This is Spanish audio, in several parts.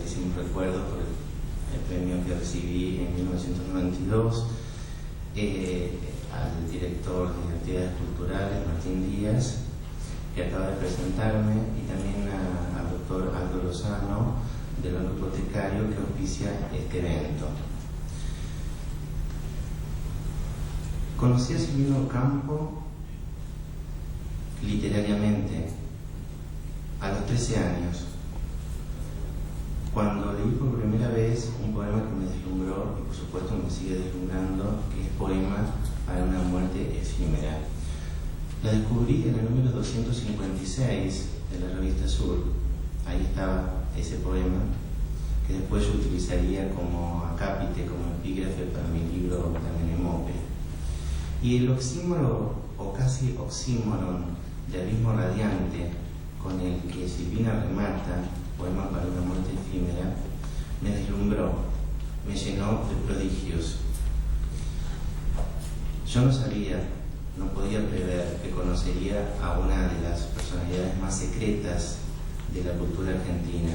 gratísimos recuerdos por el premio que recibí en 1992, al director de actividades culturales, Martín Díaz, que acaba de presentarme, y también al doctor Aldo Lozano, del Banco Hipotecario, que auspicia este evento. Conocí a Silvino Campo literariamente a los 13 años, cuando leí por primera vez un poema que me deslumbró, y por supuesto me sigue deslumbrando, que es Poema para una muerte efímera. La descubrí en el número 256 de la revista Sur. Ahí estaba ese poema, que después yo utilizaría como acápite, como epígrafe para mi libro Tamenemope. Y el oxímoro, o casi oxímoron, de Abismo Radiante, con el que Silvina remata Poema para una muerte efímera, me deslumbró, me llenó de prodigios. Yo no sabía, no podía prever que conocería a una de las personalidades más secretas de la cultura argentina.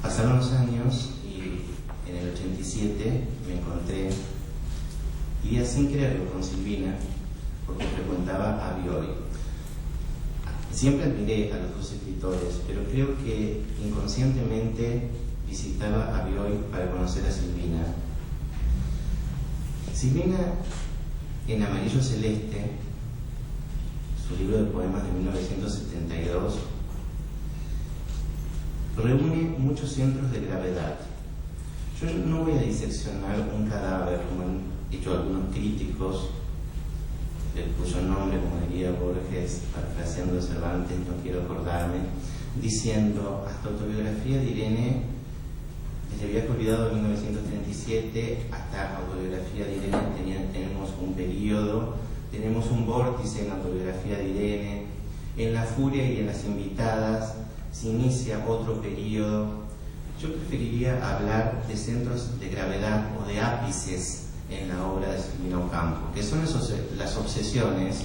Pasaron los años y en el 87 me encontré, iría sin quererlo con Silvina, porque frecuentaba a Bioy. Siempre admiré a los dos escritores, pero creo que inconscientemente visitaba a Bioy para conocer a Silvina. Silvina, en Amarillo Celeste, su libro de poemas de 1972, reúne muchos centros de gravedad. Yo no voy a diseccionar un cadáver, como han hecho algunos críticos, cuyo nombre, como diría Borges, parafraseando Cervantes, no quiero acordarme, diciendo: hasta Autobiografía de Irene, desde Viaje Olvidado de 1937 hasta Autobiografía de Irene tenemos un periodo, tenemos un vórtice en Autobiografía de Irene, en La Furia y en Las Invitadas se inicia otro periodo. Yo preferiría hablar de centros de gravedad o de ápices en la obra de Silvino Campo, que son las obsesiones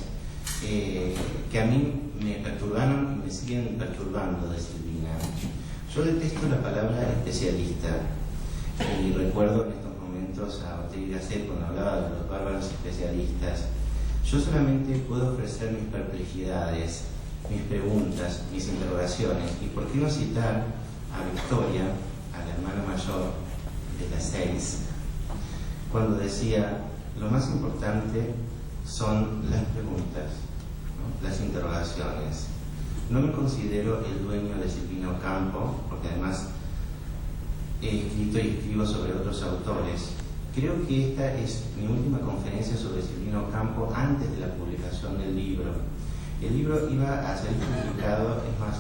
que a mí me perturbaron y me siguen perturbando de Silvina. Yo detesto la palabra especialista, y recuerdo en estos momentos a Ortega y Gasset cuando hablaba de los bárbaros especialistas. Yo solamente puedo ofrecer mis perplejidades, mis preguntas, mis interrogaciones, y por qué no citar a Victoria, a la hermana mayor de las 6, cuando decía: lo más importante son las preguntas, ¿no? Las interrogaciones. No me considero el dueño de Silvino Campo, porque además he escrito y escribo sobre otros autores. Creo que esta es mi última conferencia sobre Silvino Campo antes de la publicación del libro. El libro iba a ser publicado, es más,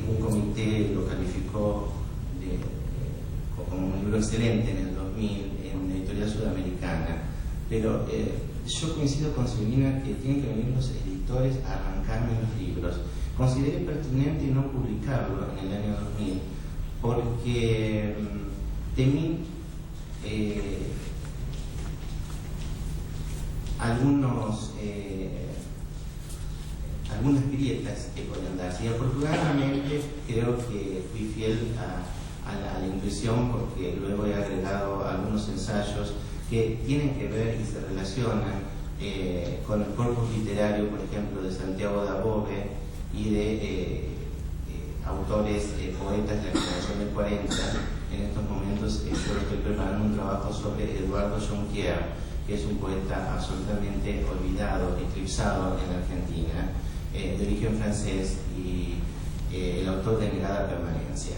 un comité lo calificó como un libro excelente en el 2000 en una editorial sudamericana, pero yo coincido con Silvina que tienen que venir los editores a arrancarme los libros. Consideré pertinente no publicarlo en el año 2000 porque temí algunas grietas que podían darse, y afortunadamente creo que fui fiel a la intuición, porque luego he agregado algunos ensayos que tienen que ver y se relacionan con el corpus literario, por ejemplo, de Santiago Dabove y de autores, poetas de la generación del 40. En estos momentos yo estoy preparando un trabajo sobre Eduardo Jonquière, que es un poeta absolutamente olvidado, eclipsado en la Argentina, de origen francés, y el autor de Negada Permanencia.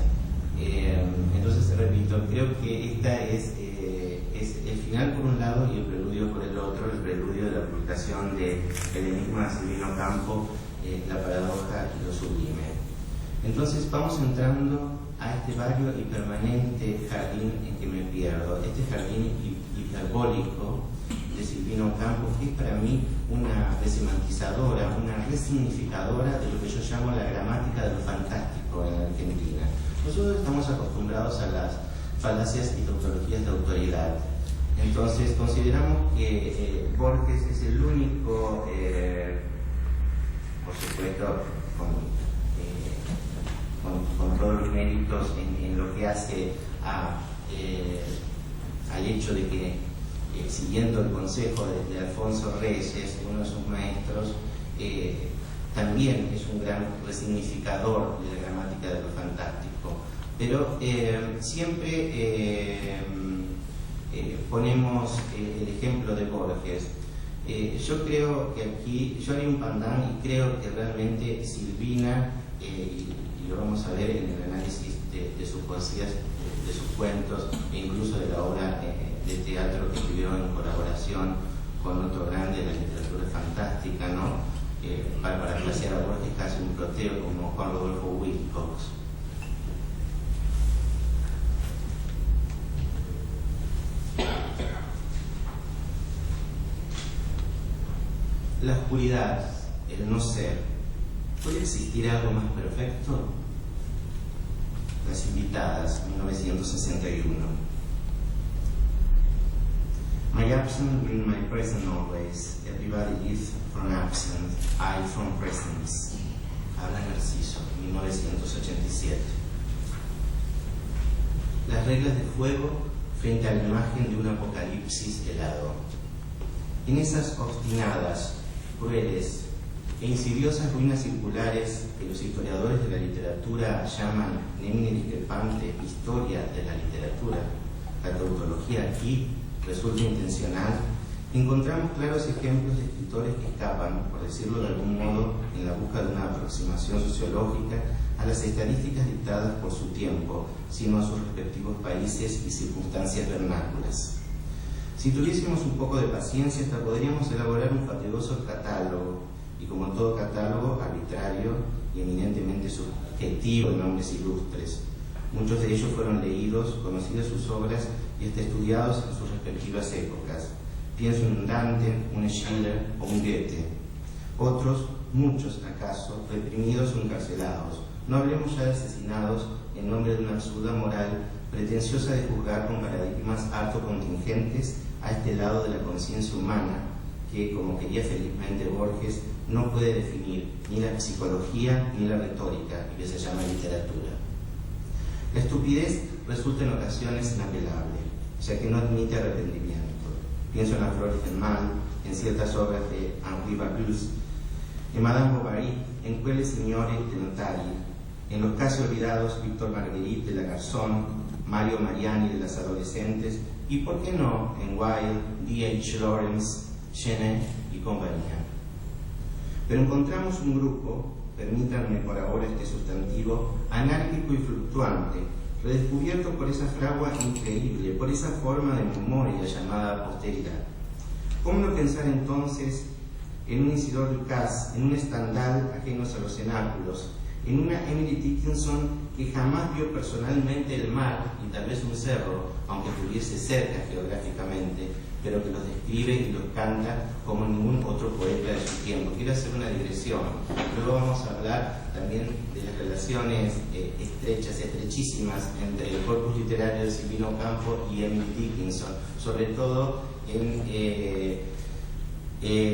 Entonces, repito, creo que esta es el final por un lado y el preludio por el otro, el preludio de la publicación de El enigma de Silvino Campo, La paradoja y lo sublime. Entonces vamos entrando a este vario y permanente jardín en que me pierdo, este jardín hiperbólico de Silvino Campo, que es para mí una resemantizadora, una resignificadora de lo que yo llamo la gramática de lo fantástico en la Argentina. Nosotros estamos acostumbrados a las falacias y tautologías de autoridad. Entonces consideramos que Borges es el único, por supuesto, con todos los méritos en lo que hace al hecho de que, siguiendo el consejo de Alfonso Reyes, uno de sus maestros, también es un gran resignificador de la gramática de lo fantástico. Pero siempre ponemos el ejemplo de Borges. Yo creo que aquí, yo haría un pandan y creo que realmente Silvina, y lo vamos a ver en el análisis de sus poesías, de sus cuentos e incluso de la obra de teatro que escribió en colaboración con otro grande de la literatura fantástica, ¿no? Para parafrasear a Borges, casi un proteo como Juan Rodolfo Wilcox. La oscuridad, el no ser. ¿Puede existir algo más perfecto? Las invitadas, 1961. My absence brings my present always. Everybody is from absence, I from presence. Habla Narciso, 1987. Las reglas de fuego frente a la imagen de un apocalipsis helado. En esas obstinadas, crueles e insidiosas ruinas circulares que los historiadores de la literatura llaman nemine discrepante historia de la literatura, la tautología aquí resulta intencional, encontramos claros ejemplos de escritores que escapan, por decirlo de algún modo, en la busca de una aproximación sociológica a las estadísticas dictadas por su tiempo, sino a sus respectivos países y circunstancias vernáculas. Si tuviésemos un poco de paciencia, hasta podríamos elaborar un fatigoso catálogo, y como todo catálogo, arbitrario y eminentemente subjetivo de nombres ilustres. Muchos de ellos fueron leídos, conocidas sus obras y hasta estudiados en sus respectivas épocas. Pienso en un Dante, un Schiller o un Goethe. Otros, muchos acaso, reprimidos o encarcelados. No hablemos ya de asesinados en nombre de una absurda moral pretenciosa de juzgar con paradigmas harto contingentes a este lado de la conciencia humana que, como quería felizmente Borges, no puede definir ni la psicología ni la retórica y que se llama literatura. La estupidez resulta en ocasiones inapelable, ya que no admite arrepentimiento. Pienso en Las Flores del Mal, en ciertas obras de Henri Bacchus, en Madame Bovary, en Quelle Signore de Notari, en los casi olvidados Víctor Marguerite de la Garzón, Mario Mariani de las Adolescentes y, por qué no, en Wilde, D.H. Lawrence, Chenet y compañía. Pero encontramos un grupo, permítanme por ahora este sustantivo, anárquico y fluctuante, redescubierto por esa fragua increíble, por esa forma de memoria llamada posteridad. ¿Cómo no pensar entonces en un Isidore Lucas, en un Stendhal ajenos a los cenáculos, en una Emily Dickinson que jamás vio personalmente el mar y tal vez un cerro, aunque estuviese cerca geográficamente, pero que los describe y los canta como ningún otro poeta de su tiempo? Quiero hacer una digresión. Luego vamos a hablar también de las relaciones estrechísimas entre el corpus literario de Silvino Campo y Emily Dickinson, sobre todo en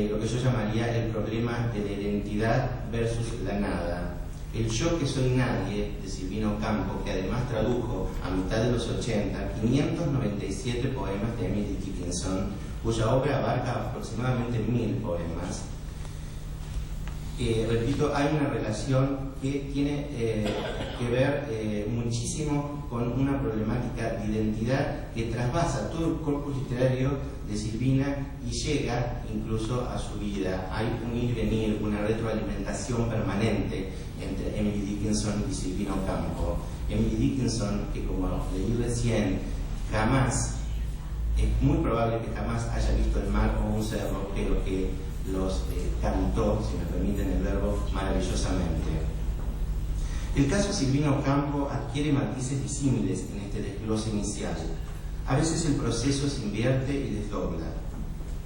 lo que yo llamaría el problema de la identidad versus la nada. El Yo que soy nadie, de Silvino Campo, que además tradujo a mitad de los 80 597 poemas de Emily Dickinson, cuya obra abarca aproximadamente 1000 poemas. Repito, hay una relación que tiene que ver muchísimo con una problemática de identidad que trasvasa todo el corpus literario de Silvina y llega incluso a su vida. Hay un ir y venir, una retroalimentación permanente entre Emily Dickinson y Silvino Campo. Emily Dickinson, que como leí recién, es muy probable que jamás haya visto el mar o un cerro, pero que los cantó, si me permiten el verbo, maravillosamente. El caso Silvino Campo adquiere matices disímiles en este desglose inicial. A veces el proceso se invierte y desdobla.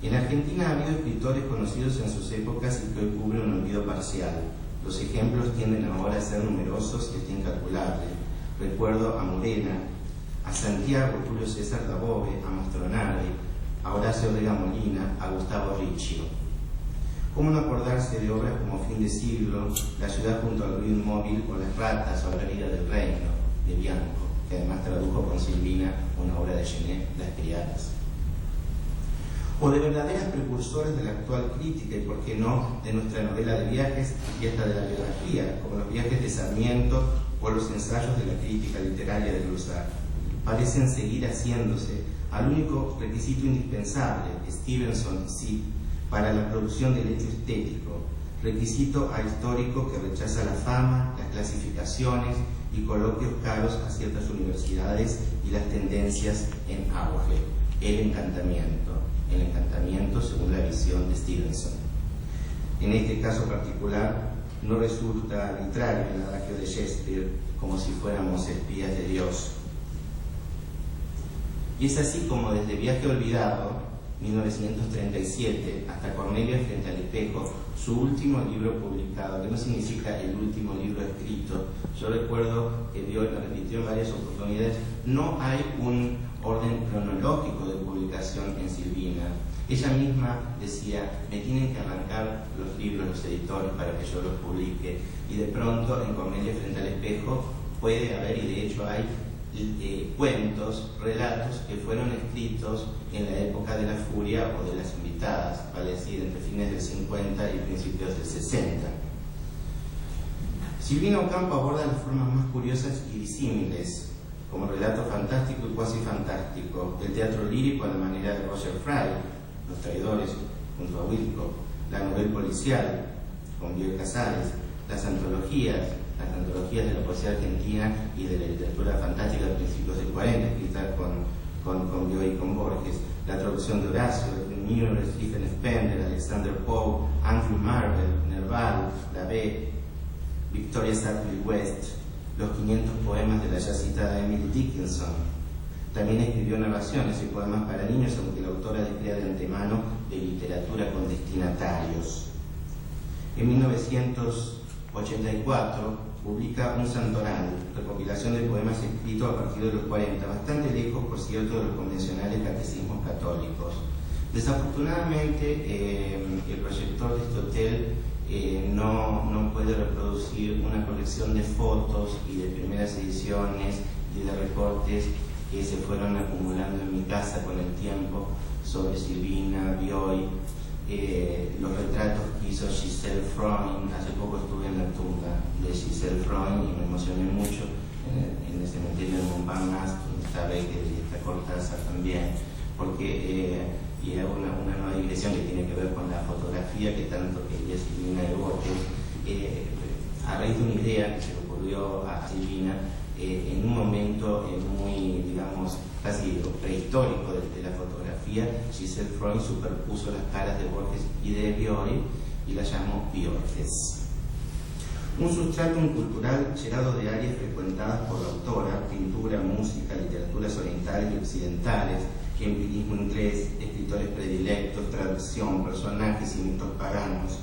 En Argentina ha habido escritores conocidos en sus épocas y que hoy cubren un olvido parcial. Los ejemplos tienden ahora a ser numerosos y hasta incalculables. Recuerdo a Morena, a Santiago Julio César Dabove, a Mastronardi, a Horacio Vega Molina, a Gustavo Riccio. ¿Cómo no acordarse de obras como Fin de siglo, La ciudad junto al río inmóvil o Las ratas o La herida del reino, de Bianco, que además tradujo con Silvina una obra de Genet, Las criadas? O de verdaderas precursoras de la actual crítica y, por qué no, de nuestra novela de viajes y hasta de la biografía, como los viajes de Sarmiento o los ensayos de la crítica literaria de Lussard. Parecen seguir haciéndose al único requisito indispensable, Stevenson sí, para la producción del hecho estético, requisito ahistórico que rechaza la fama, las clasificaciones y coloquios caros a ciertas universidades y las tendencias en auge, el encantamiento según la visión de Stevenson. En este caso particular, no resulta arbitrario el adagio de Shakespeare como si fuéramos espías de Dios. Y es así como desde Viaje olvidado, 1937, hasta Cornelia frente al espejo, su último libro publicado, que no significa el último libro escrito. Yo recuerdo que Bioy lo repitió en varias oportunidades, no hay un orden cronológico de publicación en Silvina. Ella misma decía, me tienen que arrancar los libros, los editores, para que yo los publique. Y de pronto, en Cornelia frente al espejo, puede haber, y de hecho hay, cuentos, relatos que fueron escritos en la época de la furia o de las invitadas, vale decir, entre fines del 50 y principios del 60. Silvina Ocampo aborda las formas más curiosas y disímiles, como relato fantástico y cuasi fantástico, el teatro lírico a la manera de Roger Fry, Los traidores, junto a Wilco, la novela policial, con Bioy Casares, las antologías de la poesía argentina y de la literatura fantástica de principios del 40, escritas con Bioy y con Borges, la traducción de Horacio, de Muir, Stephen Spender, Alexander Poe, Andrew Marvell, Nerval, Lavey, Victoria Sackville West, los 500 poemas de la ya citada Emily Dickinson. También escribió narraciones y poemas para niños, aunque la autora descrea de antemano de literatura con destinatarios. En 1984 publica Un Santoral, recopilación de poemas escritos a partir de los 40, bastante lejos, por cierto, de los convencionales catecismos católicos. Desafortunadamente, el proyector de este hotel no puede reproducir una colección de fotos y de primeras ediciones y de recortes que se fueron acumulando en mi casa con el tiempo sobre Silvina, Bioy, los retratos que hizo Giselle Freund. Hace poco estuve en la tumba de Giselle Freund y me emocioné mucho en el cementerio de Montparnasse, donde está Becker y está Cortázar también, porque y hago una nueva digresión que tiene que ver con la fotografía que tanto quería Silvina de Borges, a raíz de una idea que se le ocurrió a Silvina en un momento muy, digamos, casi prehistórico de la fotografía. Giselle Freund superpuso las caras de Borges y de Bioy y la llamó Biorges. Un sustratum cultural llenado de áreas frecuentadas por la autora: pintura, música, literaturas orientales y occidentales, empirismo inglés, escritores predilectos, traducción, personajes y mitos paganos.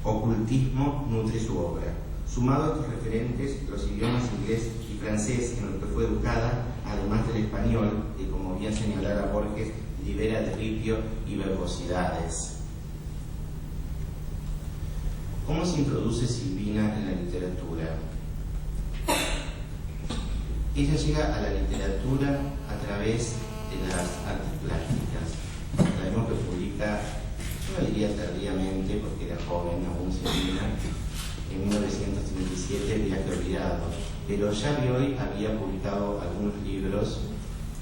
Ocultismo nutre su obra. Sumado a estos referentes, los idiomas inglés y francés en los que fue educada, además del español, que, como bien señalara Borges, libera de ripio y verbosidades. ¿Cómo se introduce Silvina en la literatura? Ella llega a la literatura a través de las artes plásticas. Sabemos que publica, yo no diría tardíamente porque era joven aún Silvina, en 1937 Viaje olvidado, pero ya Bioy había publicado algunos libros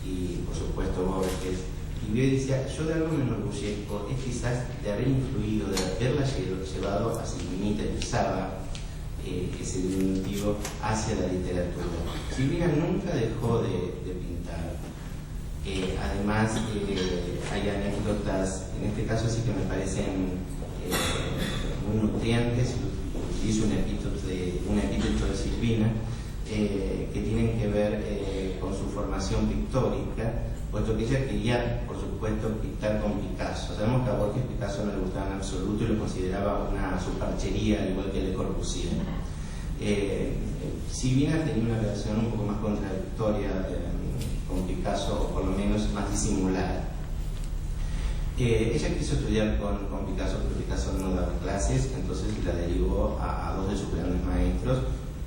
y por supuesto Borges, y Bioy decía, yo de algo me enorgullezco, es quizás de haber influido, de haberla llevado a Silvinita, y usaba ese diminutivo hacia la literatura. Silvina nunca dejó de pintar. Además, hay anécdotas, en este caso sí que me parecen muy nutrientes. Utilizo un epíteto de Silvina que tienen que ver con su formación pictórica, puesto que ella quería, por supuesto, pintar con Picasso. Sabemos que a Borges Picasso no le gustaba en absoluto y lo consideraba una superchería, al igual que Le Corbusier. Silvina tenía una relación un poco más contradictoria con Picasso, o por lo menos más disimulada. Ella quiso estudiar con Picasso, pero Picasso no daba clases, entonces la derivó a dos de sus grandes maestros,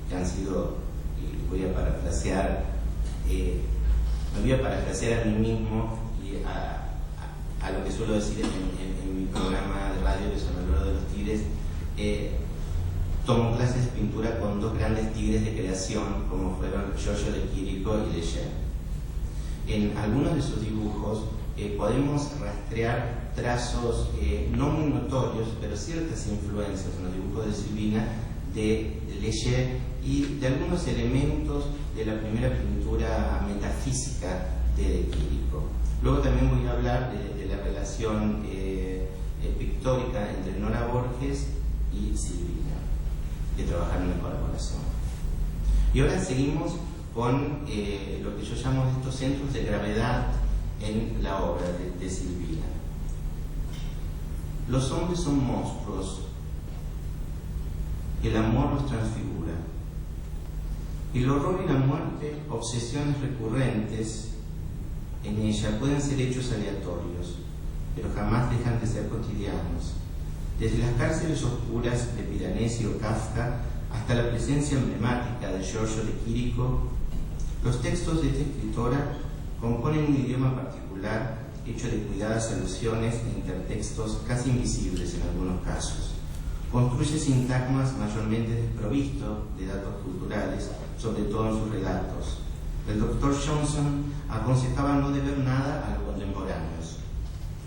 que han sido, y voy a parafrasear, me voy a parafrasear a mí mismo y a lo que suelo decir en mi programa de radio, que se llama El Oro de los Tigres. Tomó clases de pintura con dos grandes tigres de creación, como fueron Giorgio de Chirico y Leger. En algunos de sus dibujos podemos rastrear trazos no muy notorios, pero ciertas influencias en los dibujos de Silvina, de Leger y de algunos elementos de la primera pintura metafísica de Chirico. Luego también voy a hablar de la relación pictórica entre Nora Borges y Silvina, que trabajaron en colaboración. Y ahora seguimos con lo que yo llamo estos centros de gravedad en la obra de Silvina. Los hombres son monstruos, el amor los transfigura. El horror y la muerte, obsesiones recurrentes en ella, pueden ser hechos aleatorios, pero jamás dejan de ser cotidianos. Desde las cárceles oscuras de Piranesi o Kafka hasta la presencia emblemática de Giorgio de Chirico, los textos de esta escritora componen un idioma particular hecho de cuidadas alusiones e intertextos casi invisibles en algunos casos. Construye sintagmas mayormente desprovistos de datos culturales, sobre todo en sus relatos. El Dr. Johnson aconsejaba no deber nada a los contemporáneos.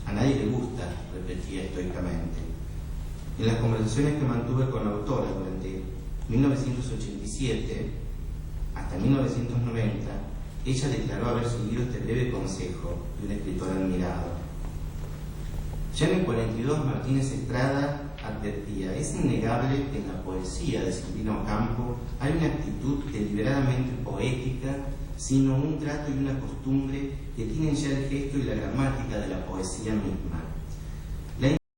A nadie le gusta, repetía estoicamente. En las conversaciones que mantuve con la autora durante 1987 hasta 1990, ella declaró haber seguido este breve consejo de un escritor admirado. Ya en el 42, Martínez Estrada advertía: es innegable que en la poesía de Silvina Ocampo hay una actitud deliberadamente poética, sino un trato y una costumbre que tienen ya el gesto y la gramática de la poesía misma.